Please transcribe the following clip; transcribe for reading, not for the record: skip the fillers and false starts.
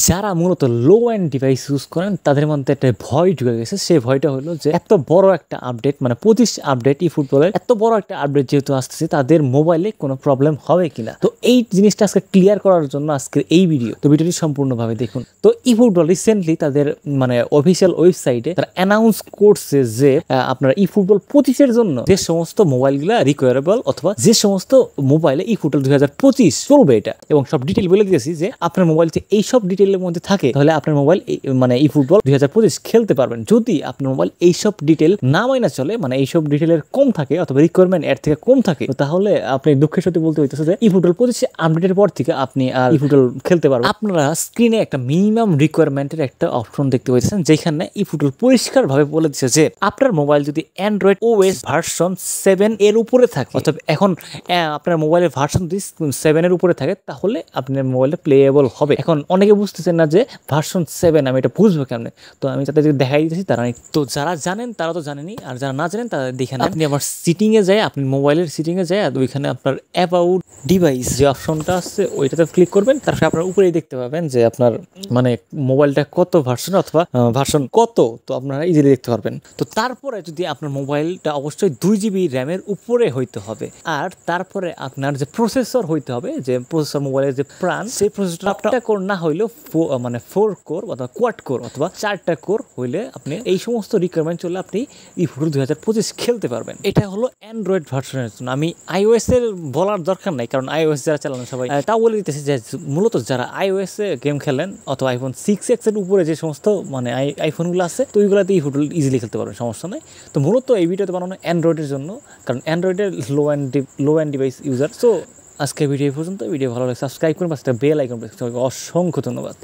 যারা মূলত লো end device use করেন তাদের মধ্যে একটা ভয় ঢুকে গেছে। সেই ভয়টা হলো যে এত বড় একটা আপডেট, মানে 25 আপডেট ই ফুটবলের এত বড় একটা আপডেট যেহেতু আসতেছে, তাদের মোবাইলে কোনো প্রবলেম হবে কিনা। তো এই জিনিসটা আজকে ক্লিয়ার করার জন্য আজকের এই ভিডিও। তো ভিডিওটি সম্পূর্ণভাবে দেখুন। তো ই ফুটবল রিসেন্টলি তাদের মানে অফিসিয়াল ওয়েবসাইটে তারা অ্যানাউন্স করছে যে আপনার ই ফুটবল 25-এর জন্য যে সমস্ত মোবাইলগুলো রিকোয়ারেবল অথবা যে সমস্ত মোবাইলে ই ফুটবল 2025 চলবে এটা, এবং সব ডিটেল বলে দিয়েছি যে আপনার মোবাইল যে এইসব ডিটেলের মধ্যে থাকে তাহলে আপনার মোবাইল মানে ই ফুটবল 2025 খেলতে পারবেন। যদি আপনার মোবাইল এইসব ডিটেল না মাইনা চলে, মানে এইসব ডিটেলের কম থাকে অথবা রিকোয়ারমেন্ট এর থেকে কম থাকে, তাহলে আপনি দুঃখের সাথে বলতে হইতেছে যে ই ফুটবল 25 আপডেটের পর থেকে আপনি আর ই ফুটবল খেলতে পারবেন। আপনারা স্ক্রিনে একটা মিনিমাম রিকোয়ারমেন্টের একটা অপশন দেখতে পাচ্ছেন, যেখানে ই ফুটবল পরিষ্কার ভাবে বলে দিচ্ছে যে আপনার মোবাইল যদি অ্যান্ড্রয়েড ওএস ভার্সন 7 এর উপরে থাকে, অথবা এখন আপনার মোবাইলের ভার্সন যদি 7 এর উপরে থাকে, তাহলে আপনার মোবাইলটা প্লেয়েবল হবে। এখন অনেকে বুঝতেছেন না যে ভার্সন 7 আমি এটা বুঝবো কেমনে, তো আমি তাদের দেখাই দিতেছি। তারা তো যারা জানেন তারা তো জানেনি, আর যারা না জানেন তারা দেখেন। আপনি আমার সিটিংয়ে যায়, আপনি মোবাইলের সিটিংয়ে যায়, আর ওইখানে আপনার অ্যাবাউট ডিভাইস যে অপশনটা আছে ওইটাতে ক্লিক করবেন। তারপরে আপনার উপরেই দেখতে পাবেন যে আপনার মানে মোবাইলটা কত ভার্সন অথবা ভার্সন কত, তো আপনারা ইজিলি দেখতে পারবেন। তো তারপরে যদি আপনার মোবাইলটা অবশ্যই 2 GB র্যামের উপরে হইতে হবে, আর তারপরে আপনার যে প্রসেসর হইতে হবে, যে প্রসেসর মোবাইলের যে প্রাণ, সেই প্রসেসর আপনার কোর না হইলেও মানে 4 কোর অথবা কোয়াড কোর অথবা 4টা কোর হইলে আপনি এই সমস্ত রিকোয়ারমেন্ট চলে আপনি ই ফুটবল 2025 খেলতে পারবেন। এটা হলো অ্যান্ড্রয়েড ভার্সনের জন্য। আমি iOS এর বলার দরকার নাই, কারণ iOS যারা চালানো সবাই তাও বলে দিতেছে যে মূলত যারা iOS এ গেম খেলেন অথবা iPhone 6X এর উপরে যে সমস্ত মানে আইফোনগুলো আছে, তো ওইগুলোতে ই ফুটবল ইজিলি খেলতে পারবেন, সমস্যা নাই। তো মূলত এই ভিডিওতে বানানো অ্যান্ড্রয়েডের জন্য, কারণ অ্যান্ড্রয়েডের low end device user. So আজকে ভিডিও পর্যন্ত। ভিডিও ভালো লাগে সাবস্ক্রাইব করুন, পাশে বেল আইকন প্রেস করুন। অসংখ্য ধন্যবাদ।